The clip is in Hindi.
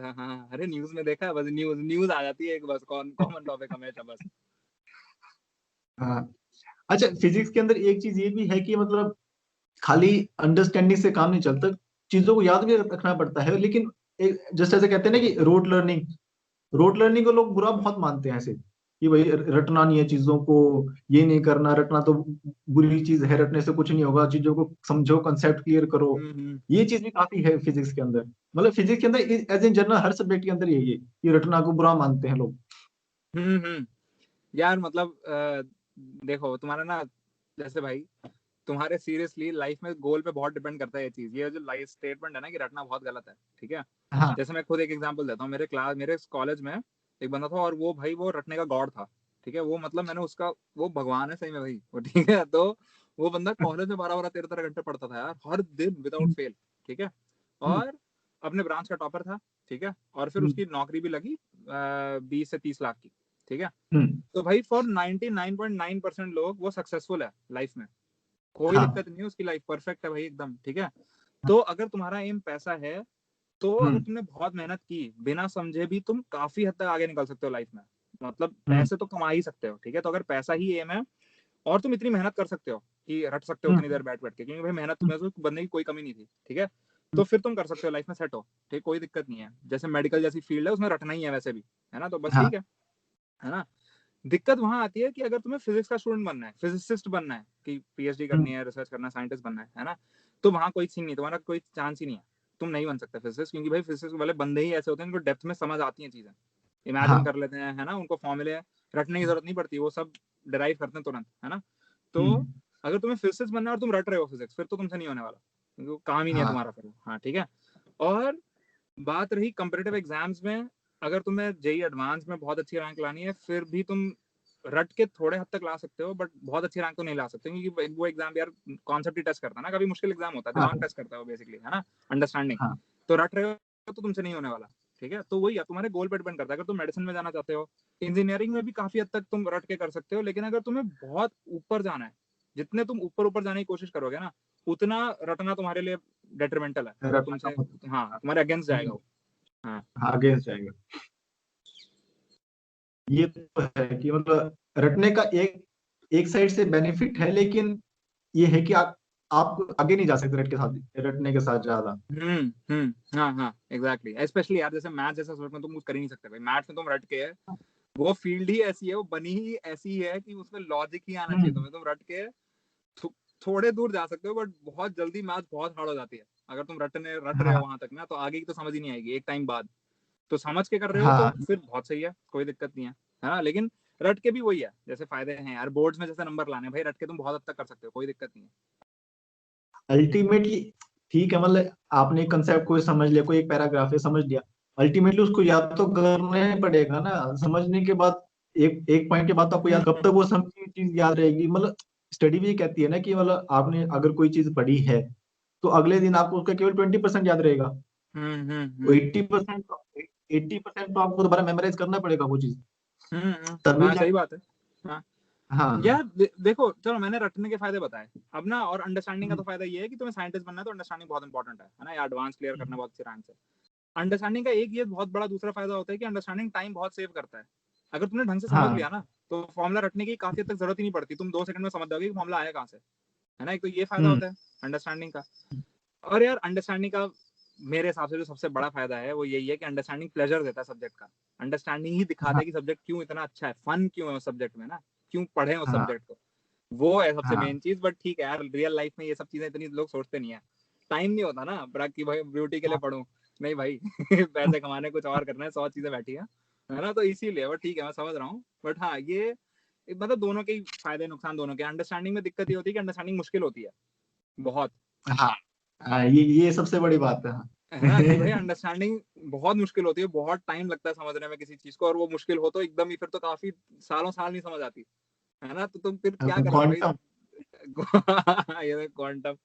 हाँ हाँ, अरे न्यूज में देखा है, बस न्यूज न्यूज आ जाती है एक, बस कॉमन टॉपिक हमेशा बस। हाँ। अच्छा, फिजिक्स के अंदर एक चीज ये भी है कि मतलब खाली अंडरस्टैंडिंग से काम नहीं चलता, चीजों को याद भी रखना पड़ता है। लेकिन एक जैसे ऐसे कहते हैं ना कि रोड लर्निंग को लोग बुरा बहुत मानते हैं ऐसे, कि भाई रटना नहीं है चीजों को, ये नहीं करना, रटना तो बुरी चीज है, रटने से कुछ नहीं होगा, चीजों को समझो, कंसेप्ट क्लियर करो। हम्म। ये चीज भी काफी है फिजिक्स के अंदर। मतलब फिजिक्स के अंदर एज इन जनरल हर सब्जेक्ट के अंदर यही है कि रटना को बुरा मानते हैं लोग। हम्म। यार मतलब देखो तुम्हारा ना, जैसे भाई तुम्हारे सीरियसली लाइफ में गोल पे बहुत डिपेंड करता है ये चीज, ये जो लाइफ स्टेटमेंट है ना कि रटना बहुत गलत है, ठीक है। हाँ। जैसे मैं खुद एक एग्जांपल देता हूँ, मेरे कॉलेज में एक बंदा था, और वो भाई वो रटने का गॉड था, ठीक है। वो मतलब मैंने उसका, वो भगवान है सही में भाई वो, ठीक है। तो वो बंदा कॉलेज में 12-13 घंटे पढ़ता था यार, हर दिन विदाउट फेल, ठीक है। हम्म, और अपने ब्रांच का टॉपर था, ठीक है। और फिर हम्म, उसकी नौकरी भी लगी 20 से 30 लाख की, ठीक है। हम्म, तो भाई फॉर 99.9% लोग वो सक्सेसफुल है लाइफ में, कोई हाँ। दिक्कत नहीं है, उसकी लाइफ परफेक्ट है भाई एकदम, ठीक है। तो अगर तुम्हारा एम पैसा है, तो अगर हम्म, तुमने बहुत मेहनत की बिना समझे भी, तुम काफी हद तक आगे निकल सकते हो लाइफ में। मतलब हम्म, पैसे तो कमा ही सकते हो, ठीक है। तो अगर पैसा ही एम है, और तुम इतनी मेहनत कर सकते हो कि रट सकते हो हम्म, उतनी देर बैठ बैठ के, क्योंकि भाई मेहनत हम्म, तुम्हें तो बनने की कोई कमी नहीं थी, ठीक है। हम्म, तो फिर तुम कर सकते हो लाइफ में सेट हो, ठीक, कोई दिक्कत नहीं है। जैसे मेडिकल जैसी फील्ड है, उसमें रटना ही है वैसे भी, है ना, तो बस हाँ। ठीक है ना। दिक्कत वहां आती है कि अगर तुम्हें फिजिक्स का स्टूडेंट बनना है, फिजिसिस्ट बनना है, कि पीएचडी हम्म, करनी है, रिसर्च करना है, साइंटिस्ट बनना है ना, तो वहां कोई सीन नहीं, तुम्हारा कोई चांस ही नहीं है, तुम नहीं बन सकते फिजिसिस्ट, क्योंकि भाई फिजिक्स वाले बंदे ही ऐसे होते हैं जिनको डेप्थ में समझ आती है चीजें, इमेजिन हाँ। कर लेते हैं, है ना, उनको फॉर्मूले रटने की जरूरत नहीं पड़ती, वो सब डिराइव करते हैं तुरंत, है ना। तो हम्म, अगर तुम्हें फिजिक्स बनना है और तुम रट रहे हो फिजिक्स, फिर तो तुमसे नहीं होने वाला, क्योंकि वो काम ही नहीं है हाँ, तुम्हारा फिर, हाँ ठीक है। और बात रही कंपेटिटिव एग्जाम्स में, अगर तुम्हें जेई एडवांस में बहुत अच्छी रैंक लानी है, फिर भी तुम रट के थोड़े हद तक ला सकते हो, बट बहुत अच्छी रैंक तो नहीं ला सकते, क्योंकि वो एग्जाम यार कॉन्सेप्ट ही टेस्ट करता है ना, कभी मुश्किल एग्जाम होता है, हाँ, दिमाग टेस्ट करता है वो बेसिकली, है ना, अंडरस्टैंडिंग। हाँ, तो रट रहे हो तो तुमसे नहीं होने वाला, ठीक है। तो वही है, तुम्हारे गोल पे डिपेंड करता है। अगर तुम मेडिसिन में जाना चाहते हो, इंजीनियरिंग में भी काफी हद तक तुम रट के कर सकते हो, लेकिन अगर तुम्हें बहुत ऊपर जाना है, जितने तुम ऊपर ऊपर जाने की कोशिश करोगे ना, उतना रटना तुम्हारे लिए डेट्रीमेंटल है, मतलब रटना तुमसे, का हाँ मतलब तुम्हारे अगेंस्ट जाएगा नहीं, वो। हाँ हाँ, अगेंस्ट जाएगा। ये तो है कि मतलब रटने का एक एक साइड से बेनिफिट है, लेकिन ये है कि आप आगे नहीं जा सकते रटने के साथ ज्यादा। हाँ हाँ एग्जैक्टली, स्पेशली यार जैसे मैथ जैसा सब्जेक्ट में तुम कुछ कर ही नहीं सकते भाई, मैथ में तुम रट के, वो फील्ड ही ऐसी है, वो बनी ही ऐसी है कि उसमें लॉजिक ही आना चाहिए हम्म, तुम्हें, तुम रट के थोड़े दूर जा सकते हो, बट बहुत जल्दी मैथ बहुत हार्ड हो जाती है। अगर तुम रट रहे हो हाँ, वहां तक ना, तो आगे की तो समझ ही नहीं आएगी एक टाइम बाद। तो समझ के कर रहे हो तो हाँ। फिर बहुत सही है, कोई दिक्कत नहीं है ना। लेकिन रट के भी वही है, जैसे फायदे हैं यार, बोर्ड्स में जैसे नंबर लाने भाई, रट के तुम बहुत हद तक कर सकते हो, कोई दिक्कत नहीं है। अल्टीमेटली ठीक है, मतलब आपने कंसेप्ट को समझ लिया, कोई एक पैराग्राफ है समझ लिया, अल्टीमेटली उसको याद तो करना ही पड़ेगा ना। समझने के बाद एक एक पॉइंट के बाद तो आपको याद, कब तक हम्म वो समझी चीज याद रहेगी। मतलब स्टडी भी ये कहती है ना कि मतलब आपने अगर कोई चीज पढ़ी है, तो अगले दिन आपको उसका केवल 20% याद रहेगा। वो हम्म 80% तो आपको दोबारा मेमोराइज करना पड़ेगा वो चीज, तभी हाँ सही जाके। बात है। हाँ हाँ, यार देखो चलो, मैंने रटने के फायदे बताए अब ना, और अंडरस्टैंडिंग का तो फायदा ये है कि तुम्हें साइंटिस्ट बनना है, तो अंडरस्टैंडिंग बहुत इंपॉर्टेंट है ना, या एडवांस क्लियर करना बहुत अच्छी रैंक से। अंडरस्टैंडिंग का एक ये बहुत बड़ा दूसरा फायदा होता है कि अंडरस्टैंडिंग टाइम बहुत सेव करता है। अगर तुमने ढंग से समझ हाँ, लिया ना, तो फॉर्मुला रटने की काफी हद तक जरूरत ही नहीं पड़ती, तुम 2 सेकंड में समझ जाओगे कि फॉर्मुला आया कहाँ से, है ना। एक तो ये फायदा हम्म, होता है अंडरस्टैंडिंग का। और यार अंडरस्टैंडिंग का मेरे हिसाब से जो सबसे बड़ा फायदा है वो यही है कि अंडरस्टैंडिंग प्लेजर देता है सब्जेक्ट का। अंडरस्टैंडिंग ही दिखाता हाँ, है कि सब्जेक्ट क्यों इतना अच्छा है, फन क्यों है उस सब्जेक्ट में ना, क्यों पढ़े उस हाँ, सब्जेक्ट को। वो है सबसे हाँ, मेन चीज। बट ठीक है यार, रियल लाइफ में ये सब चीजें इतनी लोग सोचते नहीं है, टाइम नहीं होता ना ब्रा की भाई ब्यूटी के लिए हाँ, पढ़ूं, नहीं भाई पैसे कमाने कुछ और करना है, 100 चीजें बैठी है ना। तो इसीलिए बट ठीक है, मैं समझ रहा हूँ। बट हाँ ये मतलब दोनों के ही फायदे नुकसान दोनों के। अंडरस्टैंडिंग में दिक्कत ये होती है कि अंडरस्टैंडिंग मुश्किल होती है बहुत, हाँ, हाँ, ये सबसे बड़ी बात है। है ना, कि भाई अंडरस्टैंडिंग बहुत मुश्किल होती है, बहुत टाइम लगता है समझने में किसी चीज को, और वो मुश्किल हो तो एकदम ही फिर तो काफी सालों साल नहीं समझ आती, है ना। तो तुम फिर क्या करोगे भाई। क्वांटम ये क्वांटम